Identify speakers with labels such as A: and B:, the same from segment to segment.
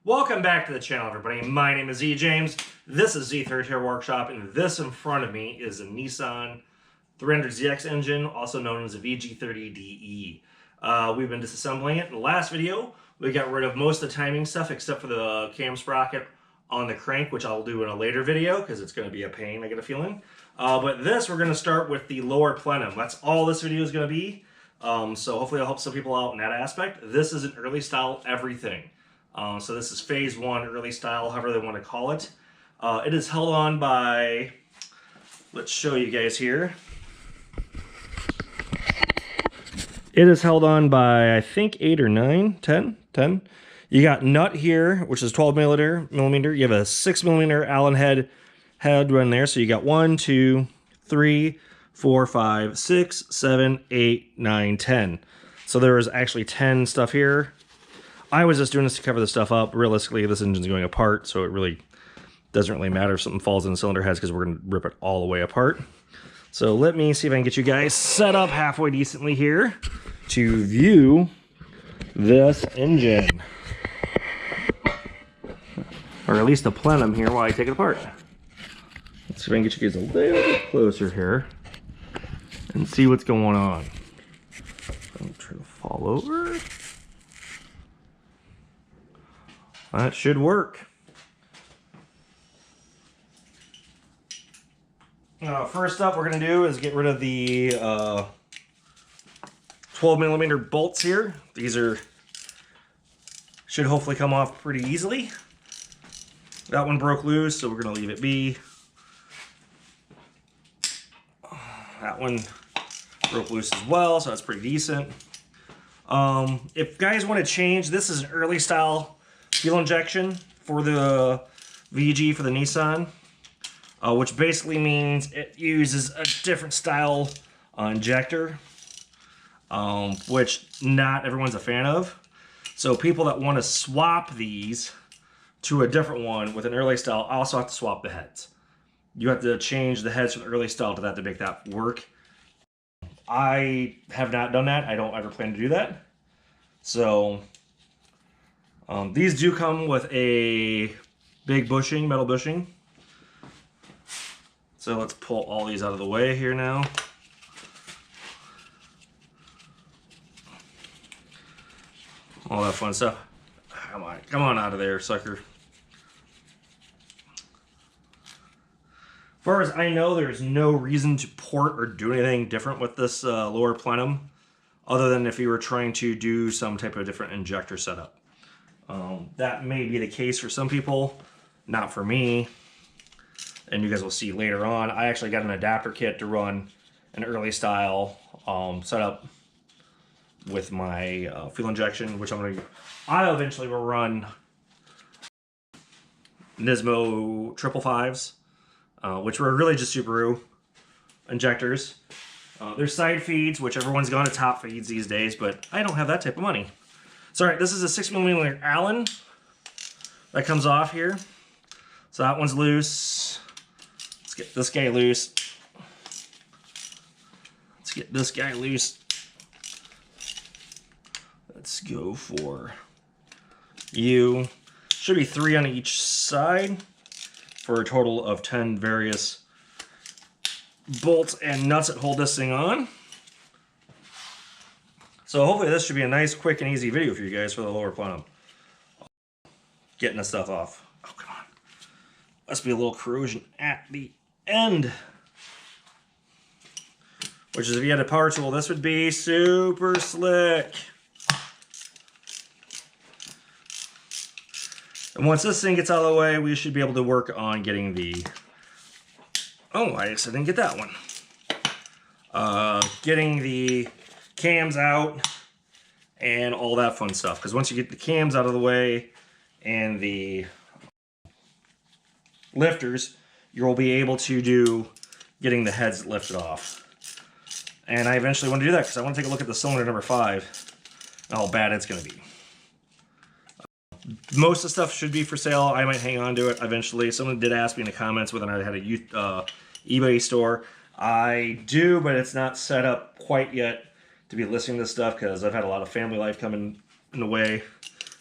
A: Welcome back to the channel, everybody. My name is E. James. This is Z32 Workshop, and this in front of me is a Nissan 300ZX engine, also known as a VG30DE. We've been disassembling it. In the last video, we got rid of most of the timing stuff except for the cam sprocket on the crank, which I'll do in a later video because it's going to be a pain, I get a feeling. But this, we're going to start with the lower plenum. That's all this video is going to be. So hopefully I'll help some people out in that aspect. This is an early style everything. So this is phase one, early style, however they want to call it. It is held on by, let's show you guys here. It is held on by, I think, 8 or 9, 10. You got nut here, which is 12 millimeter. You have a 6 millimeter Allen head run there. So you got 1, 2, 3, 4, 5, 6, 7, 8, 9, 10. So there is actually 10 stuff here. I was just doing this to cover the stuff up. Realistically, this engine's going apart, so it really doesn't really matter if something falls in the cylinder heads because we're going to rip it all the way apart. So let me see if I can get you guys set up halfway decently here to view this engine. Or at least the plenum here while I take it apart. Let's see if I can get you guys a little bit closer here and see what's going on. Don't try to fall over. That should work. First up, we're going to do is get rid of the 12 millimeter bolts here. These should hopefully come off pretty easily. That one broke loose, so we're going to leave it be. That one broke loose as well, so that's pretty decent. If guys want to change, this is an early style fuel injection for the VG for the Nissan, which basically means it uses a different style injector, which not everyone's a fan of. So people that want to swap these to a different one with an early style also have to swap the heads. You have to change the heads from the early style to that to make that work. I have not done that. I don't ever plan to do that. So these do come with a big bushing, metal bushing. So let's pull all these out of the way here now. All that fun stuff. Come on out of there, sucker. As far as I know, there's no reason to port or do anything different with this lower plenum, other than if you were trying to do some type of different injector setup. That may be the case for some people, not for me. And you guys will see later on. I actually got an adapter kit to run an early style setup with my fuel injection, which I eventually will run Nismo 555s, which were really just Subaru injectors. There's side feeds, which everyone's gone to top feeds these days, but I don't have that type of money. Sorry, this is a 6 millimeter Allen that comes off here. So that one's loose. Let's get this guy loose. Let's get this guy loose. Let's go for you. Should be 3 on each side for a total of 10 various bolts and nuts that hold this thing on. So hopefully this should be a nice, quick, and easy video for you guys for the lower plenum. Getting this stuff off. Oh, come on. Must be a little corrosion at the end. Which is, if you had a power tool, this would be super slick. And once this thing gets out of the way, we should be able to work on getting the... Oh, I guess I didn't get that one. Getting the cams out and all that fun stuff, because once you get the cams out of the way and the lifters, you'll be able to do getting the heads lifted off. And I eventually want to do that because I want to take a look at the cylinder number 5 and how bad it's going to be. Most of the stuff should be for sale. I might hang on to it eventually. Someone did ask me in the comments whether I had a eBay store. I do, but it's not set up quite yet to be listing this stuff because I've had a lot of family life coming in the way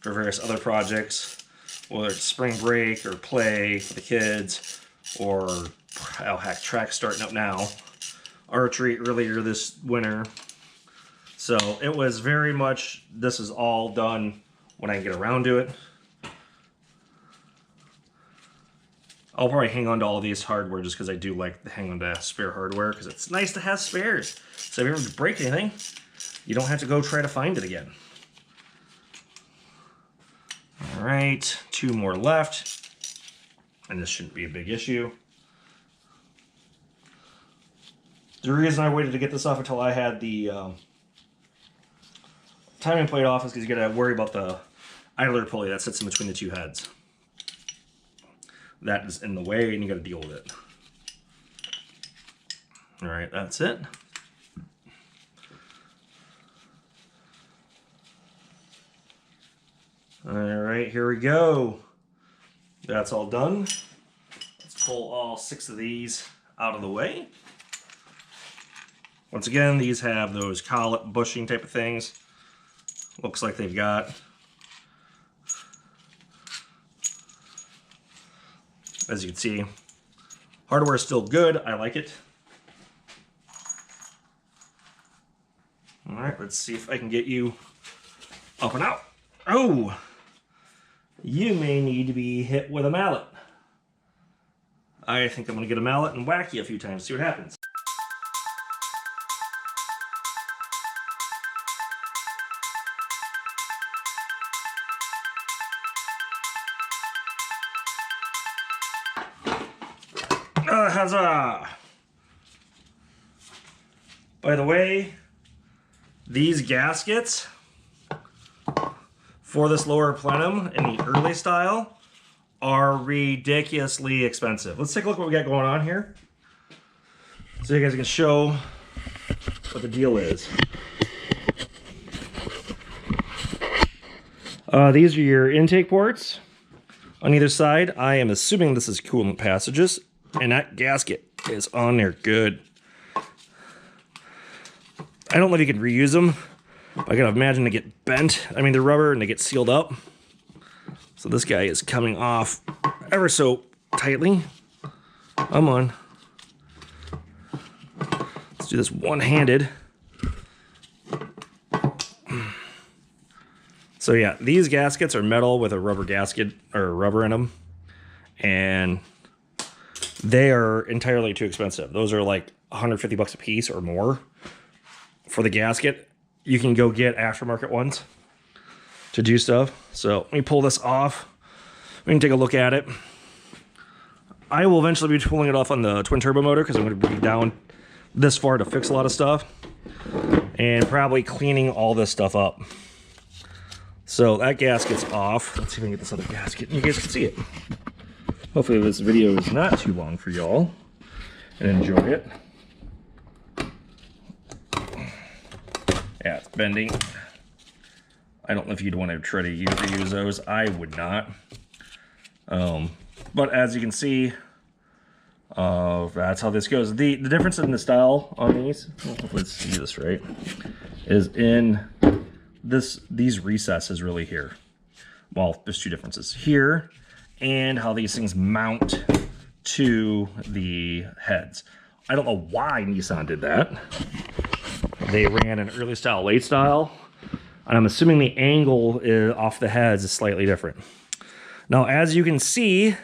A: for various other projects. whether it's spring break or play for the kids, or oh heck, track starting up now, archery earlier this winter. So it was very much, this is all done when I get around to it. I'll probably hang on to all these hardware just because I do like to hang on to spare hardware, because it's nice to have spares. So if you ever break anything, you don't have to go try to find it again. All right, 2 more left, and this shouldn't be a big issue. The reason I waited to get this off until I had the timing plate off is because you gotta worry about the idler pulley that sits in between the 2 heads. That is in the way, and you gotta deal with it. All right, that's it. All right, here we go. That's all done. Let's pull all 6 of these out of the way. Once again, these have those collet bushing type of things. Looks like they've got, as you can see, hardware is still good. I like it. All right, let's see if I can get you up and out. Oh, you may need to be hit with a mallet. I think I'm gonna get a mallet and whack you a few times, see what happens. Huzzah! By the way, these gaskets for this lower plenum in the early style are ridiculously expensive. Let's take a look at what we got going on here, so you guys can show what the deal is. These are your intake ports on either side. I am assuming this is coolant passages, and that gasket is on there good. I don't know if you can reuse them. I gotta imagine they get bent. I mean, they're rubber and they get sealed up. So this guy is coming off ever so tightly. Come on. Let's do this one-handed. So yeah, these gaskets are metal with a rubber gasket or rubber in them, and they are entirely too expensive. Those are like 150 bucks a piece or more for the gasket. You can go get aftermarket ones to do stuff. So let me pull this off. We can take a look at it. I will eventually be pulling it off on the twin turbo motor because I'm going to be down this far to fix a lot of stuff, and probably cleaning all this stuff up. So that gasket's off. Let's see if I can get this other gasket and you guys can see it. Hopefully this video is not too long for y'all and enjoy it. Yeah, it's bending. I don't know if you'd want to try to reuse those. I would not. But as you can see, that's how this goes. The difference in the style on these, let's see this right, is in these recesses really here. Well, there's 2 differences here, and how these things mount to the heads. I don't know why Nissan did that. They ran an early style, late style, and I'm assuming the angle off the heads is slightly different. Now, as you can see,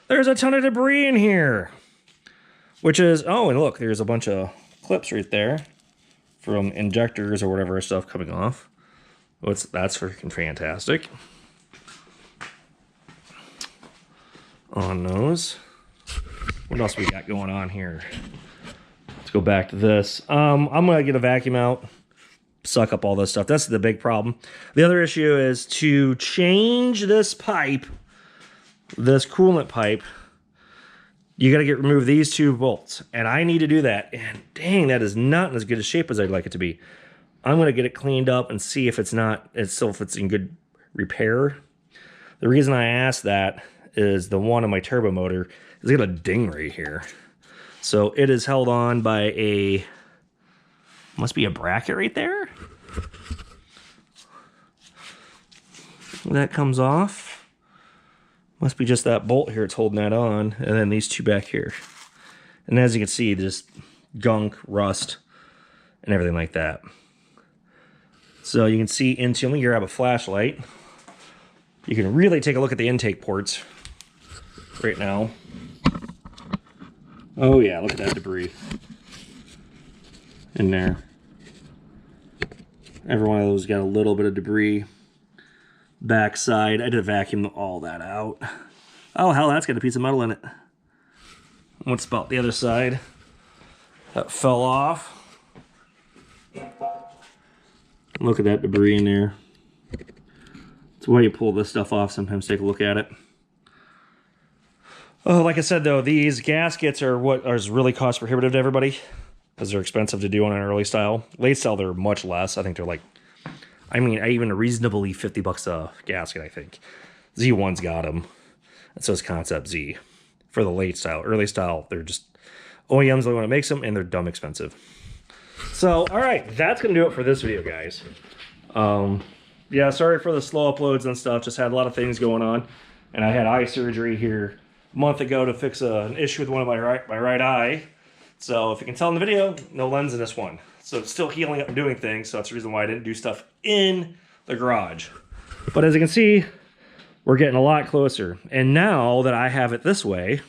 A: there's a ton of debris in here, which is, oh, and look, there's a bunch of clips right there from injectors or whatever stuff coming off. That's freaking fantastic. On those. What else we got going on here? Let's go back to this. I'm gonna get a vacuum out, suck up all this stuff. That's the big problem. The other issue is to change this pipe, this coolant pipe, you got to remove these 2 bolts, and I need to do that. And dang, that is not in as good a shape as I'd like it to be. I'm gonna get it cleaned up and see if it's in good repair. The reason I asked that is the one on my turbo motor is got a ding right here. So it is held on by must be a bracket right there. That comes off. Must be just that bolt here it's holding that on, and then these two back here. And as you can see, just gunk, rust, and everything like that. So you can see into, let me grab a flashlight. You can really take a look at the intake ports right now. Oh yeah, look at that debris in there. Every one of those got a little bit of debris. Backside, I did vacuum all that out. Oh hell, that's got a piece of metal in it. What's about the other side? That fell off. Look at that debris in there. That's why you pull this stuff off sometimes. Take a look at it. Oh, like I said though, these gaskets are what is really cost prohibitive to everybody, because they're expensive to do on an early style. Late style, they're much less. I think they're like, I mean, even a reasonably $50 a gasket, I think. Z1's got them. And so is Concept Z. For the late style. Early style, they're just OEMs the only one that makes them, and they're dumb expensive. So, alright, that's going to do it for this video, guys. Yeah, sorry for the slow uploads and stuff. Just had a lot of things going on. And I had eye surgery here a month ago to fix an issue with one of my right eye. So, if you can tell in the video, no lens in this one. So it's still healing up and doing things, so that's the reason why I didn't do stuff in the garage. But as you can see, we're getting a lot closer. And now that I have it this way,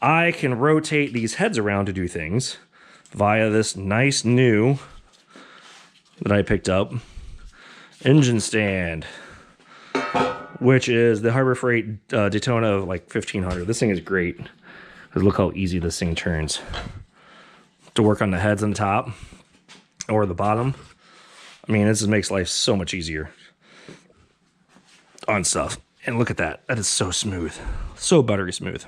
A: I can rotate these heads around to do things via this nice new, that I picked up, engine stand, which is the Harbor Freight Daytona like 1500. This thing is great, because look how easy this thing turns. To work on the heads on the top or the bottom. I mean, this just makes life so much easier on stuff. And look at that. That is so smooth. So buttery smooth.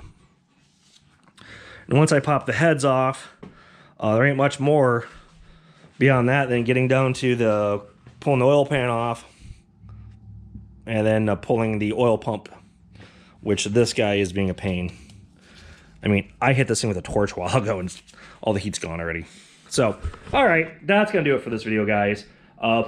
A: And once I pop the heads off, there ain't much more beyond that than getting down to the pulling the oil pan off and then pulling the oil pump, which this guy is being a pain. I mean, I hit this thing with a torch a while ago and all the heat's gone already. So, all right, that's going to do it for this video, guys.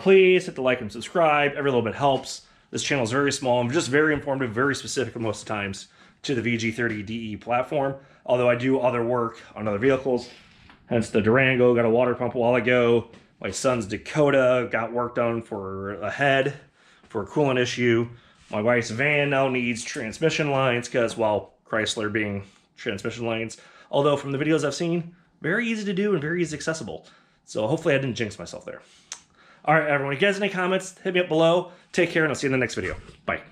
A: Please hit the like and subscribe. Every little bit helps. This channel is very small. I'm just very informative, very specific most of the times to the VG30DE platform. Although I do other work on other vehicles. Hence the Durango, got a water pump a while ago. My son's Dakota got work done for a head for a coolant issue. My wife's van now needs transmission lines because, well, Chrysler being transmission lines. Although from the videos I've seen, very easy to do and very easy accessible. So hopefully I didn't jinx myself there. All right, everyone, if you guys have any comments, hit me up below. Take care, and I'll see you in the next video. Bye.